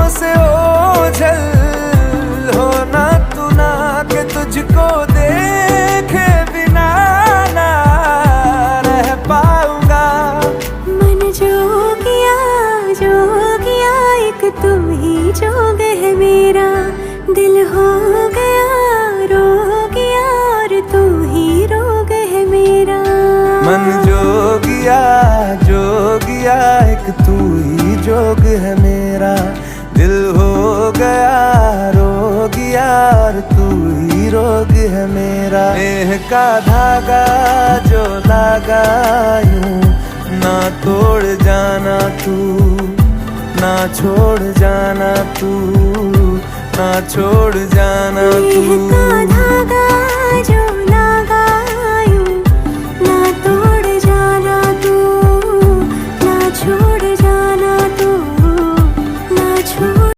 से ओझल हो ना तू ना, कि तुझको देखे बिना ना रह पाऊंगा। मन जोगिया जोगिया एक तू ही जोग है मेरा, दिल हो गया रोगिया और तू ही रोग है मेरा। मन जोगिया जोगिया एक तू ही जोग है मेरा, दिल हो गया रोगिया और तू ही रोग है मेरा। नेह का धागा जो लागा यूं ना तोड़ जाना तू, ना छोड़ जाना तू, ना छोड़ जाना तू।